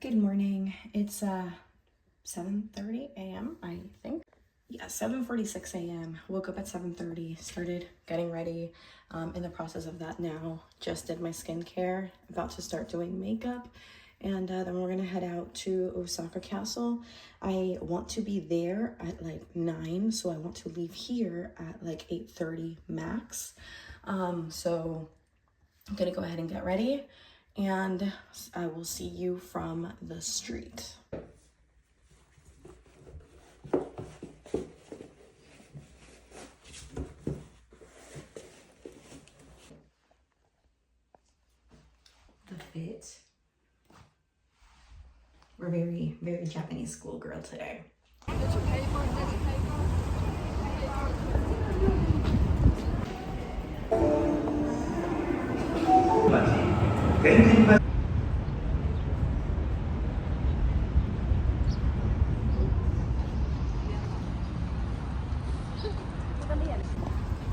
Good morning. It's 7:30 a.m. I think. Yeah, 7:46 a.m. Woke up at 7:30, started getting ready. In the process of that now. Just did my skincare, about to start doing makeup, and then we're gonna head out to Osaka Castle. I want to be there at like 9, so I want to leave here at like 8:30 max. So I'm gonna go ahead and get ready, and I will see you from the street. The fit. We're very, very Japanese schoolgirl today.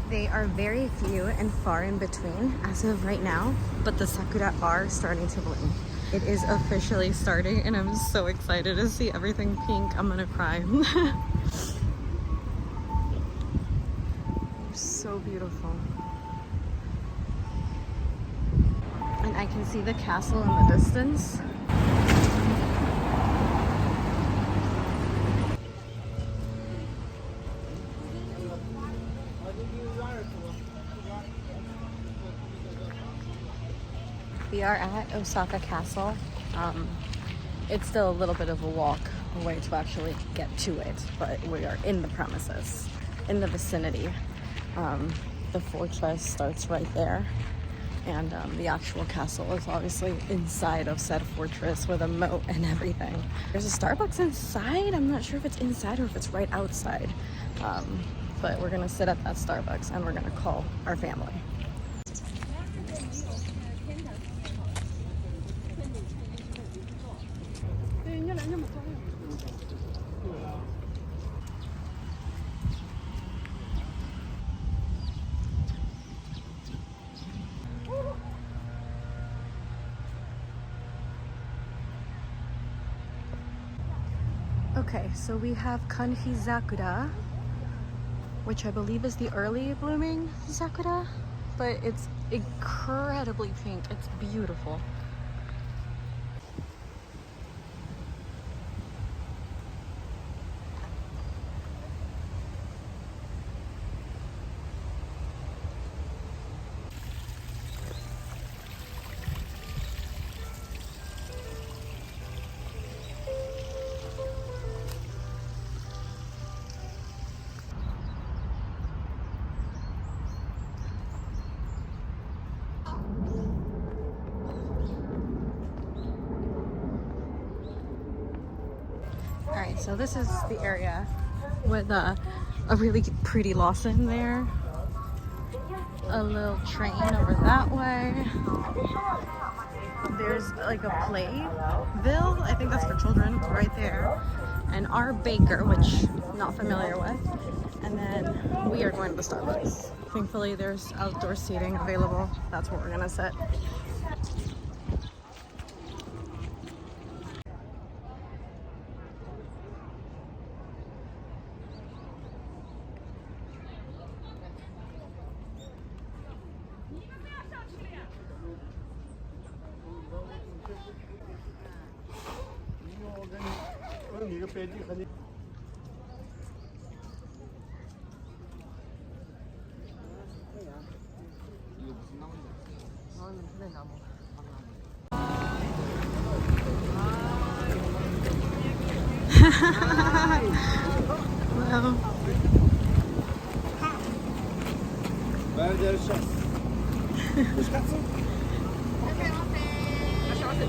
They are very few and far in between as of right now, but the sakura are starting to bloom. It is officially starting and I'm so excited to see everything pink. I'm gonna cry. So beautiful. And I can see the castle in the distance. We are at Osaka Castle. It's still a little bit of a walk away to actually get to it, but we are in the premises, in the vicinity. The fortress starts right there, and the actual castle is obviously inside of said fortress with a moat and everything. There's a Starbucks inside. I'm not sure if it's inside or if it's right outside, but we're gonna sit at that Starbucks and we're gonna call our family. Okay, so we have Kanhizakura, which I believe is the early blooming sakura, but it's incredibly pink. It's beautiful. Alright, so this is the area with a really pretty Lawson there. A little train over that way. There's like a playville, I think that's for children, right there. And our baker, which I'm not familiar with. And then we are going to the Starbucks. Thankfully there's outdoor seating available. That's where we're gonna sit.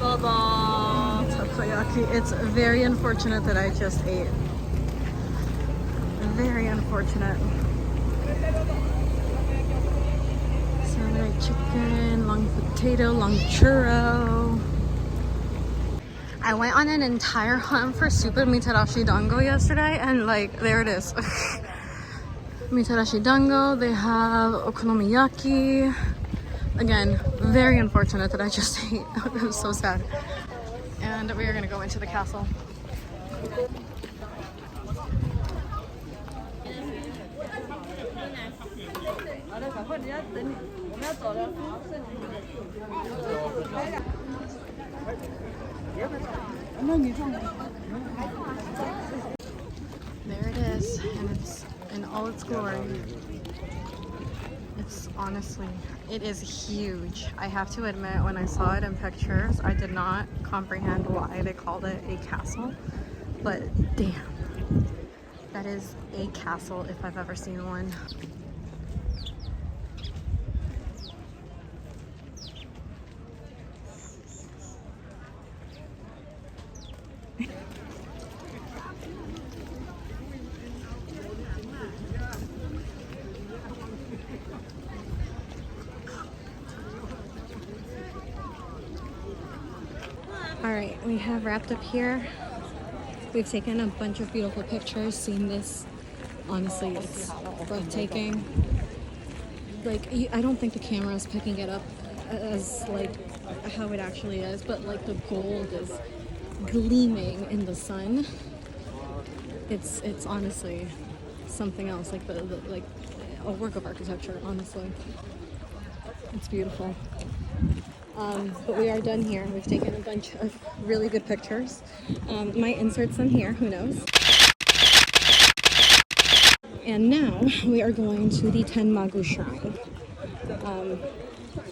Hello. Takoyaki. It's very unfortunate that I just ate. Very unfortunate. Samurai chicken, long potato, long churro. I went on an entire hunt for super mitarashi dango yesterday, and like, there it is. Mitarashi dango, they have okonomiyaki. Again, very unfortunate that I just ate. It was so sad. And And we are gonna go into the castle. There it is, and it's in all its glory. It's honestly, it is huge. I have to admit, when I saw it in pictures, I did not comprehend why they called it a castle, but damn, that is a castle if I've ever seen one. All right, we have wrapped up here. We've taken a bunch of beautiful pictures, seen this. Honestly, it's breathtaking. Like, I don't think the camera is picking it up as like how it actually is, but like the gold is gleaming in the sun. It's honestly something else, like like a work of architecture, honestly. It's beautiful. But we are done here. We've taken a bunch of really good pictures. Might insert some here, who knows. And now we are going to the Tenmagu Shrine.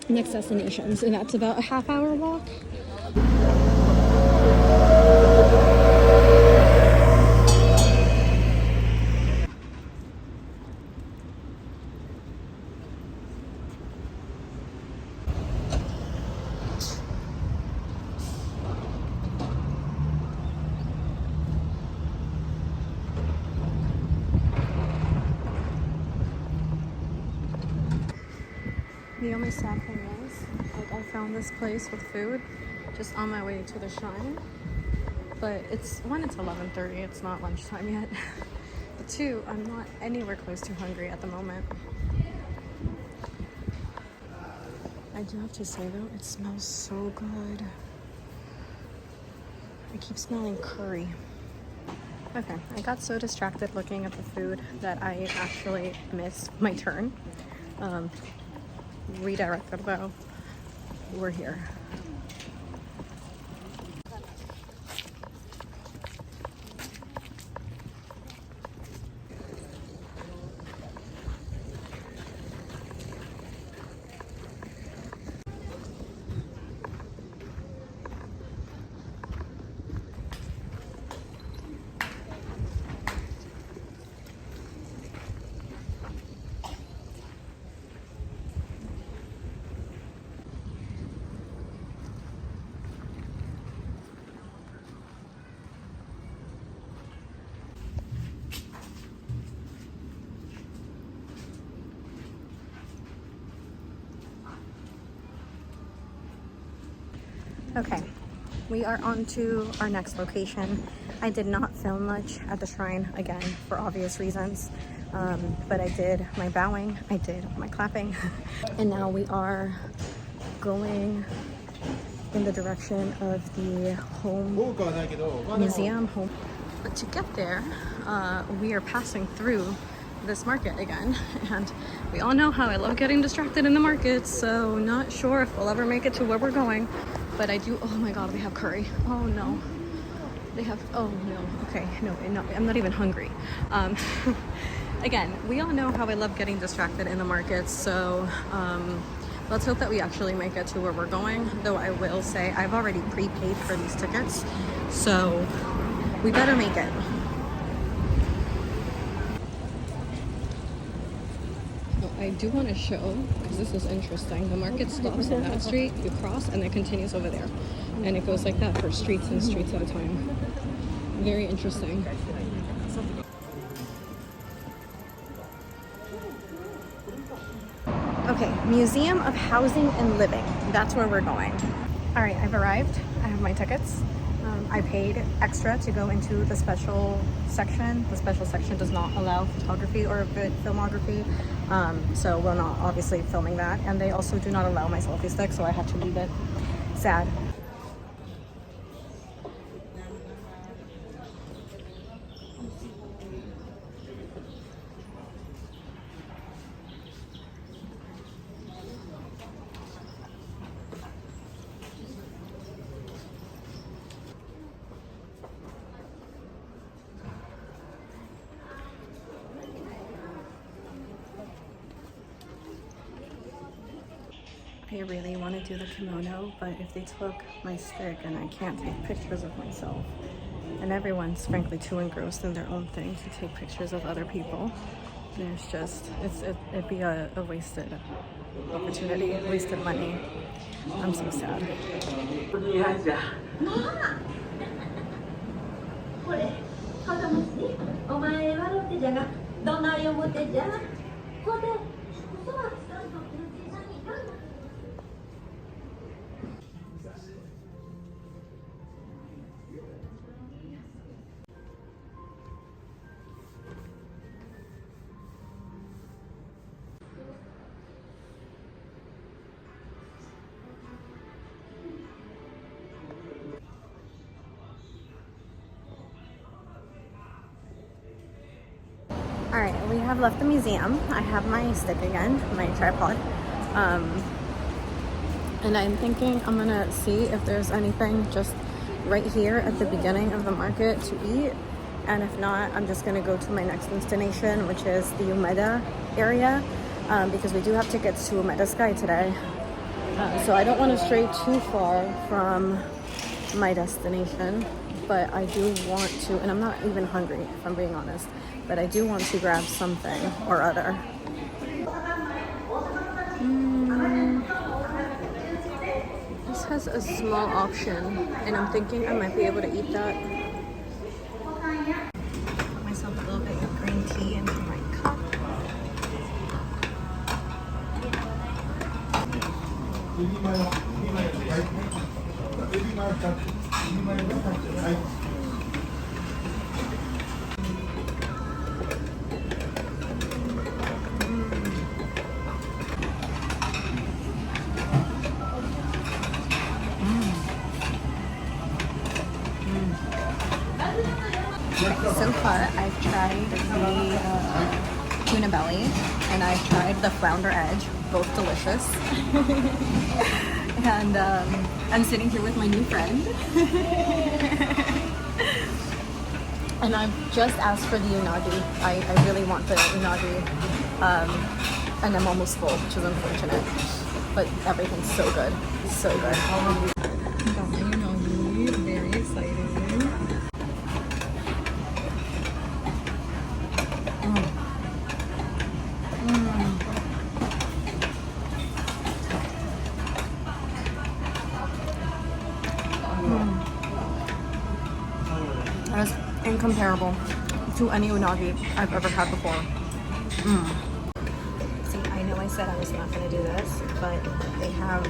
Next destination, so that's about a half-hour walk. The only sad thing is, like, I found this place with food just on my way to the shrine, but it's 11:30, it's not lunchtime yet. But 2, I'm not anywhere close to hungry at the moment. I do have to say though, it smells so good. I keep smelling curry. Okay, I got so distracted looking at the food that I actually missed my turn. Redirected though. We're here. Okay, we are on to our next location. I did not film much at the shrine, again, for obvious reasons, but I did my bowing, I did my clapping, and now we are going in the direction of the home museum. But to get there, we are passing through this market again, and we all know how I love getting distracted in the markets, so not sure if we'll ever make it to where we're going. But I do, oh my god, we have curry. Oh no. They have, oh no, okay, no, I'm not even hungry. Again, we all know how I love getting distracted in the markets, so let's hope that we actually make it to where we're going. Though I will say, I've already prepaid for these tickets, so we better make it. I do want to show, because this is interesting, the market stops on that street, you cross, and it continues over there. And it goes like that for streets and streets at a time. Very interesting. Okay, Museum of Housing and Living. That's where we're going. All right, I've arrived. I have my tickets. I paid extra to go into the special section. The special section does not allow photography or filmography, so we're not obviously filming that. And they also do not allow my selfie stick, so I had to leave it. Sad. I really want to do the kimono, but if they took my stick and I can't take pictures of myself, and everyone's frankly too engrossed in their own thing to take pictures of other people, there's just, it'd be a wasted opportunity, wasted money. I'm so sad. これ、肩持ちね。お前笑ってじゃが、どない思ってんじゃ。ここで、おそばつかんとってるじいさんにいかんな。All right, we have left the museum. I have my stick again, my tripod. And I'm thinking I'm gonna see if there's anything just right here at the beginning of the market to eat. And if not, I'm just gonna go to my next destination, which is the Umeda area, because we do have tickets to Umeda Sky today. So I don't want to stray too far from my destination, but I do want to, and I'm not even hungry if I'm being honest, but I do want to grab something or other. This has a small option, and I'm thinking I might be able to eat that. Put myself a little bit of green tea into my cup. So far, I've tried the tuna belly and I've tried the flounder edge, both delicious. And I'm sitting here with my new friend. And I've just asked for the unagi. I really want the unagi. And I'm almost full, which is unfortunate. But everything's so good. So good. Got my unagi. Very excited. That is incomparable to any unagi I've ever had before. See, I know I said I was not going to do this, but they have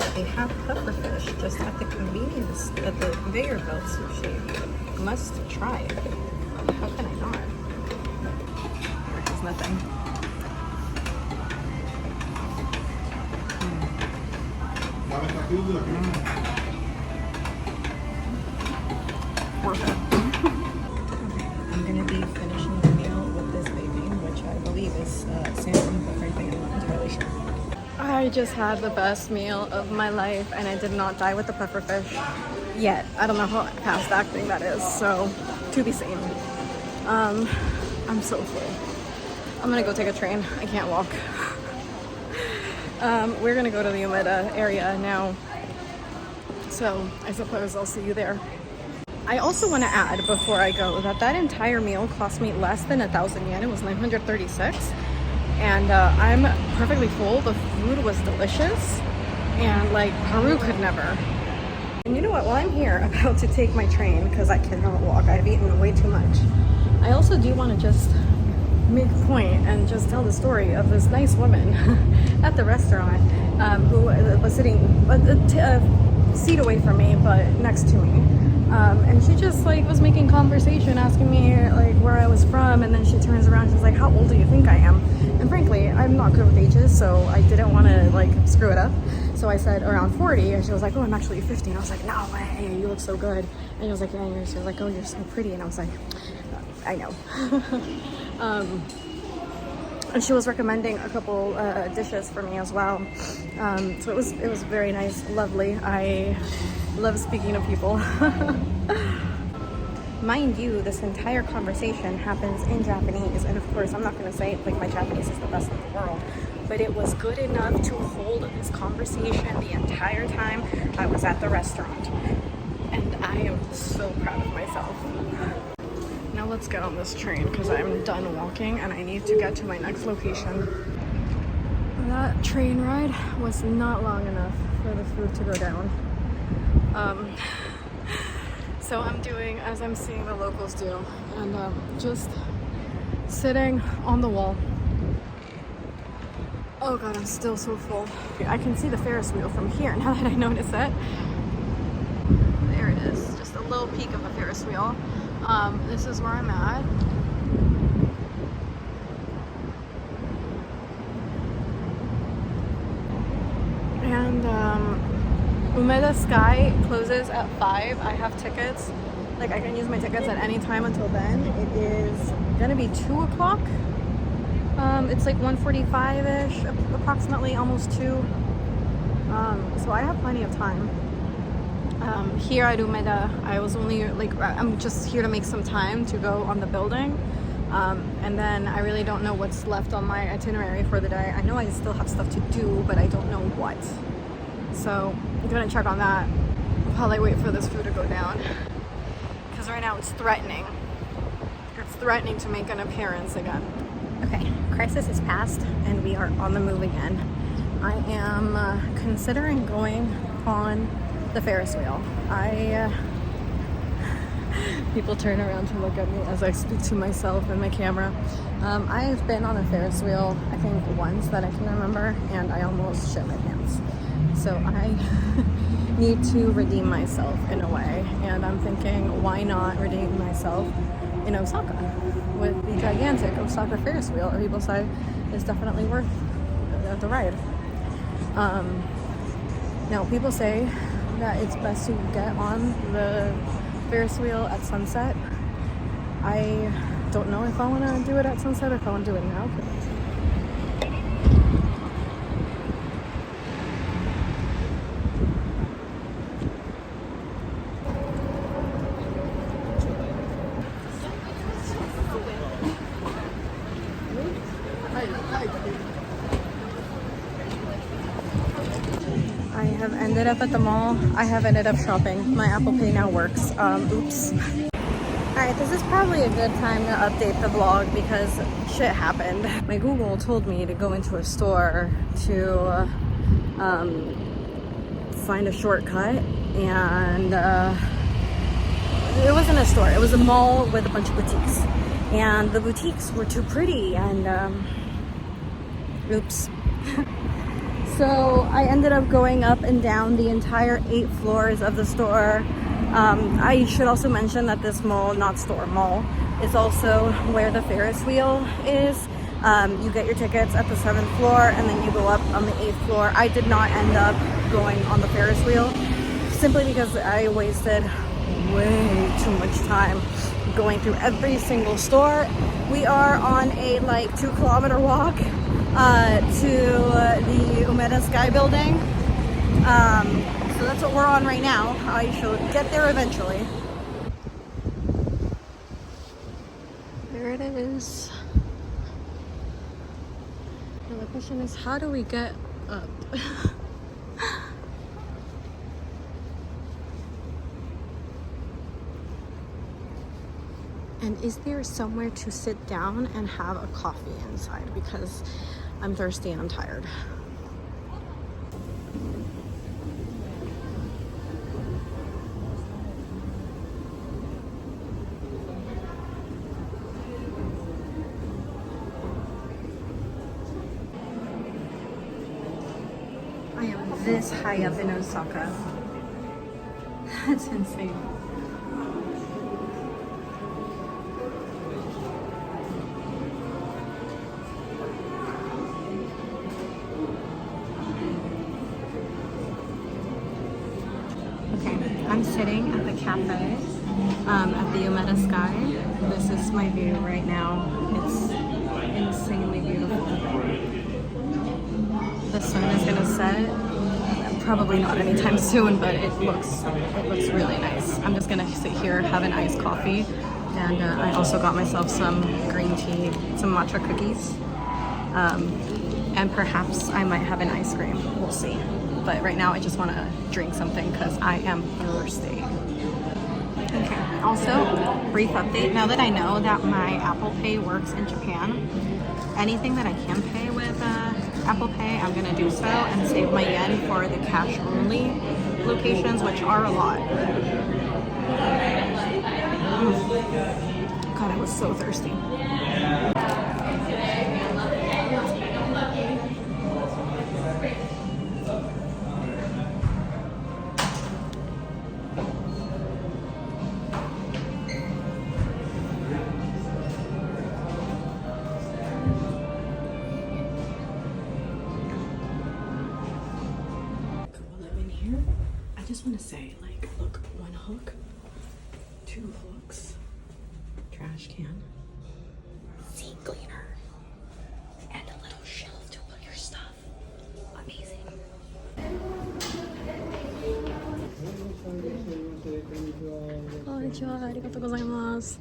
pufferfish just at the convenience, at the conveyor belt sushi. Must try it. How can I not? There's nothing. Worth it. I'm gonna be finishing the meal with this baby, which I believe is salmon, but frankly I'm not entirely sure. I just had the best meal of my life, and I did not die with the pufferfish yet. I don't know how fast acting that is, so to be seen. I'm so full. I'm gonna go take a train. I can't walk. We're gonna go to the Umeda area now, so I suppose I'll see you there. I also want to add before I go that entire meal cost me less than 1,000 yen. It was 936, and I'm perfectly full. The food was delicious, and like Peru could never. And you know what? While I'm here about to take my train because I cannot walk, I've eaten way too much. I also do want to just make a point and just tell the story of this nice woman at the restaurant who was sitting a seat away from me, but next to me. And she just like was making conversation, asking me like where I was from, and then she turns around, she's like, how old do you think I am? And frankly, I'm not good with ages, so I didn't want to like screw it up. So I said around 40, and she was like, oh, I'm actually 50. And I was like, no way, you look so good. And she was like, yeah, she was like, oh, you're so pretty. And I was like, I know. And she was recommending a couple dishes for me as well. So it was very nice, lovely. I love speaking to people. Mind you, this entire conversation happens in Japanese, and of course I'm not going to say like my Japanese is the best in the world, but it was good enough to hold this conversation the entire time I was at the restaurant. And I am so proud of myself. Now let's get on this train because I'm done walking and I need to get to my next location. That train ride was not long enough for the food to go down. So I'm doing as I'm seeing the locals do, and just sitting on the wall. Oh god, I'm still so full. I can see the Ferris wheel from here now that I notice it. There it is, just a little peek of the Ferris wheel. This is where I'm at. And Umeda Sky closes at 5. I have tickets. Like, I can use my tickets at any time until then. It is gonna be 2 o'clock. It's like 1:45-ish, approximately, almost 2. So I have plenty of time. Here at Umeda, I was only like, I'm just here to make some time to go on the building. And then I really don't know what's left on my itinerary for the day. I know I still have stuff to do, but I don't know what. So I'm gonna check on that while I wait for this food to go down. Because right now it's threatening. It's threatening to make an appearance again. Okay, crisis is past and we are on the move again. I am considering going on the Ferris wheel. People turn around to look at me as I speak to myself and my camera. I've been on a Ferris wheel, I think once that I can remember, and I almost shit my pants. So I need to redeem myself in a way, and I'm thinking, why not redeem myself in Osaka with the gigantic Osaka Ferris wheel? People say is definitely worth the ride. Now people say that it's best to get on the Ferris wheel at sunset. I don't know if I want to do it at sunset or if I want to do it now. I have ended up at the mall. I have ended up shopping. My Apple Pay now works. Oops. Alright, this is probably a good time to update the vlog because shit happened. My Google told me to go into a store to find a shortcut, and it wasn't a store. It was a mall with a bunch of boutiques. And the boutiques were too pretty, and oops. So I ended up going up and down the entire 8 floors of the store. I should also mention that this mall, not store, mall, is also where the Ferris wheel is. You get your tickets at the 7th floor and then you go up on the 8th floor. I did not end up going on the Ferris wheel simply because I wasted way too much time going through every single store. We are on a like 2-kilometer walk to the Umeda Sky building. So that's what we're on right now. I shall get there eventually. There it is. Now the question is, how do we get up? And is there somewhere to sit down and have a coffee inside? Because I'm thirsty and I'm tired. I am this high up in Osaka. That's insane. I'm sitting at the cafe at the Umeda Sky. This is my view right now. It's insanely beautiful. The sun is gonna set. Probably not anytime soon, but it looks really nice. I'm just gonna sit here, have an iced coffee, and I also got myself some green tea, some matcha cookies. and perhaps I might have an ice cream. We'll see. But right now I just want to drink something because I am thirsty. Okay, also, brief update. Now that I know that my Apple Pay works in Japan, anything that I can pay with Apple Pay, I'm gonna do so and save my yen for the cash only locations, which are a lot. God, I was so thirsty. I just want to say, like, look, one hook, two hooks, trash can, seat cleaner, and a little shelf to put your stuff. Amazing. Konnichiwa, arigatou gozaimasu.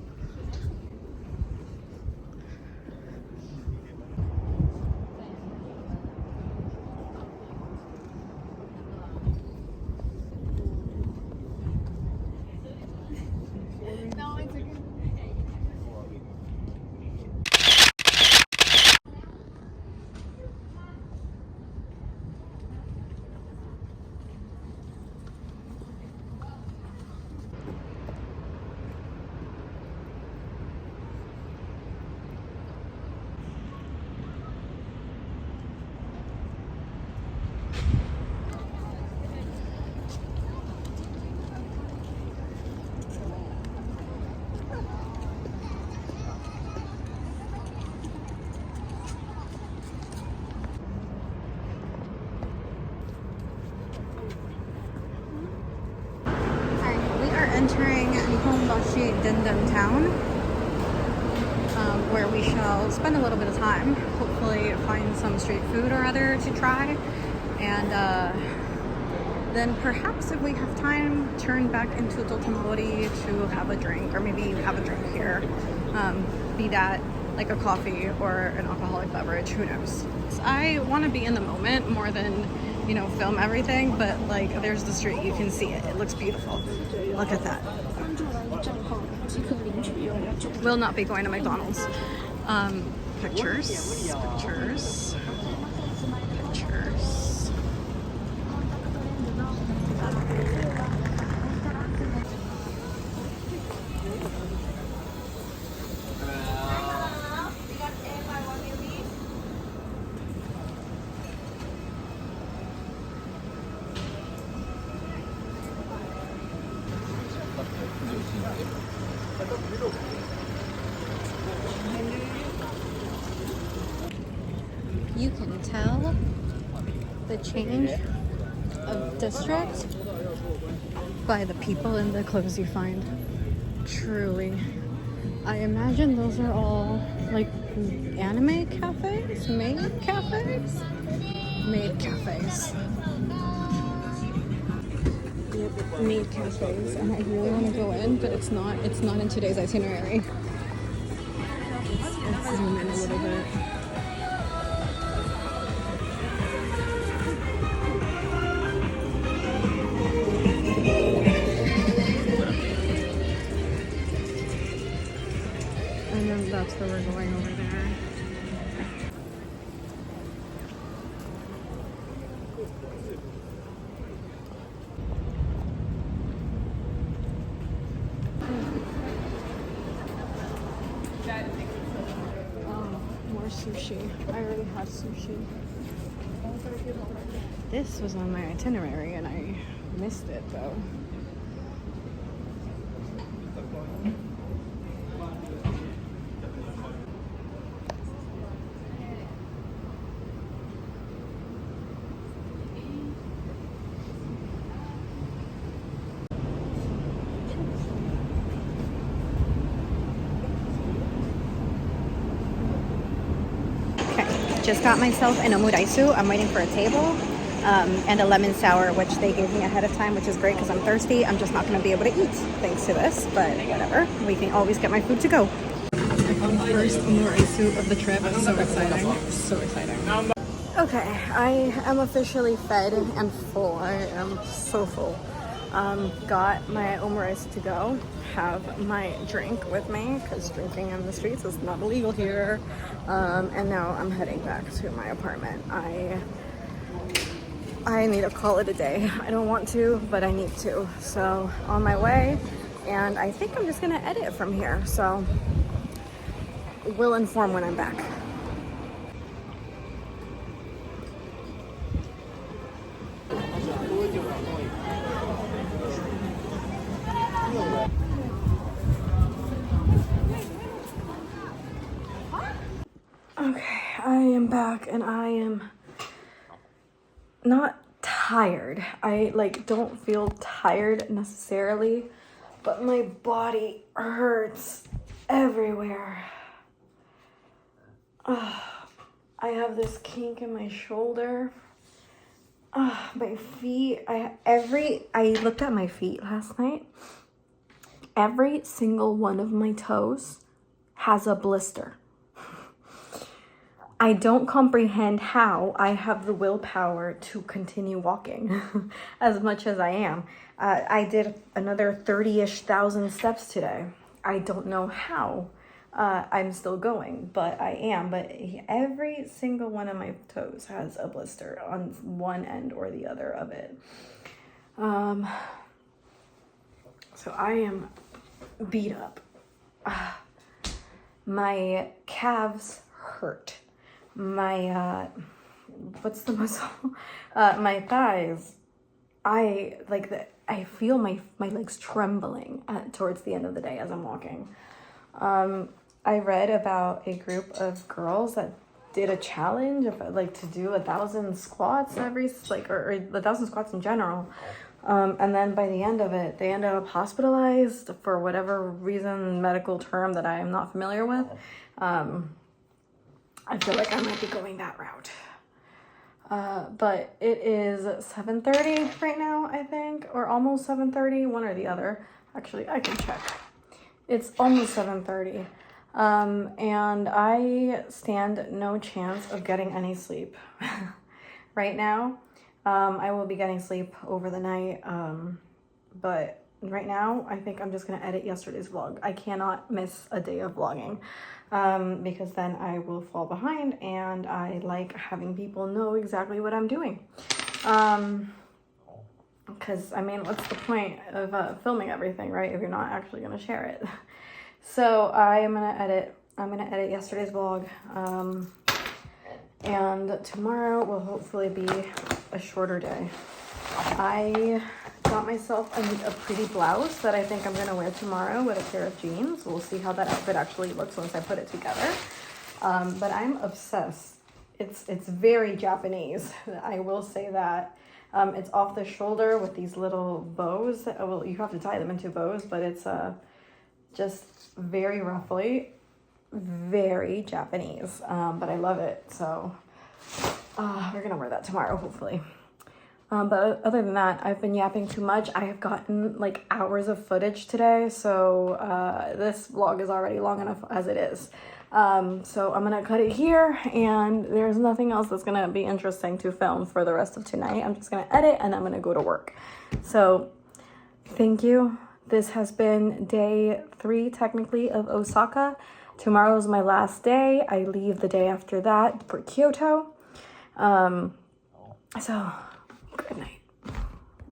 Entering Nihonbashi Denden town, where we shall spend a little bit of time, hopefully find some street food or other to try, and then perhaps if we have time, turn back into Dotonori to have a drink, or maybe have a drink here, be that like a coffee or an alcoholic beverage, who knows. So I want to be in the moment more than, you know, film everything, but like there's the street, you can see it, it looks beautiful. Look at that. Will not be going to McDonald's. Pictures. You can tell the change of district by the people and the clothes you find. Truly. I imagine those are all like anime cafes? Maid cafes? Maid cafes. Yep, maid cafes. And I really want to go in, but it's not in today's itinerary. Let's zoom in a little bit. And then that's where we're going over there. More sushi. I already had sushi. This was on my itinerary and I missed it though. Just got myself an omuraisu. I'm waiting for a table, and a lemon sour, which they gave me ahead of time, which is great because I'm thirsty. I'm just not going to be able to eat thanks to this, but whatever. We can always get my food to go. First omuraisu of the trip. So exciting. So exciting. Okay, I am officially fed and full. I am so full. Got my Alarice to go, have my drink with me because drinking in the streets is not illegal here. And now I'm heading back to my apartment. I need to call it a day. I don't want to, but I need to. So on my way, and I think I'm just gonna edit from here. So we'll inform when I'm back. Okay, I am back and I am not tired. I don't feel tired necessarily, but my body hurts everywhere. I have this kink in my shoulder. My feet, I looked at my feet last night. Every single one of my toes has a blister. I don't comprehend how I have the willpower to continue walking as much as I am. I did another 30-ish thousand steps today. I don't know how I'm still going, but I am. But every single one of my toes has a blister on one end or the other of it. So I am beat up. My calves hurt. My what's the muscle? My thighs. I feel my legs trembling towards the end of the day as I'm walking. I read about a group of girls that did a challenge of to do 1,000 squats or 1,000 squats in general. And then by the end of it, they ended up hospitalized for whatever reason, medical term that I am not familiar with. I feel like I might be going that route. But it is 7:30 right now, I think, or almost 7:30, one or the other. Actually, I can check. It's almost 7:30. And I stand no chance of getting any sleep right now. I will be getting sleep over the night. But right now, I think I'm just going to edit yesterday's vlog. I cannot miss a day of vlogging. Because then I will fall behind, and I like having people know exactly what I'm doing. Because, I mean, what's the point of filming everything, right, if you're not actually going to share it? So I'm going to edit yesterday's vlog. And tomorrow will hopefully be a shorter day. I got myself a pretty blouse that I think I'm going to wear tomorrow with a pair of jeans. We'll see how that outfit actually looks once I put it together. But I'm obsessed. It's very Japanese. I will say that. It's off the shoulder with these little bows. Well, you have to tie them into bows, but it's just very roughly, very Japanese. But I love it. So we're going to wear that tomorrow, hopefully. But other than that, I've been yapping too much. I have gotten hours of footage today, so this vlog is already long enough as it is. So I'm gonna cut it here, and there's nothing else that's gonna be interesting to film for the rest of tonight. I'm just gonna edit, and I'm gonna go to work. So thank you. This has been day 3, technically, of Osaka. Tomorrow's my last day. I leave the day after that for Kyoto. So good night.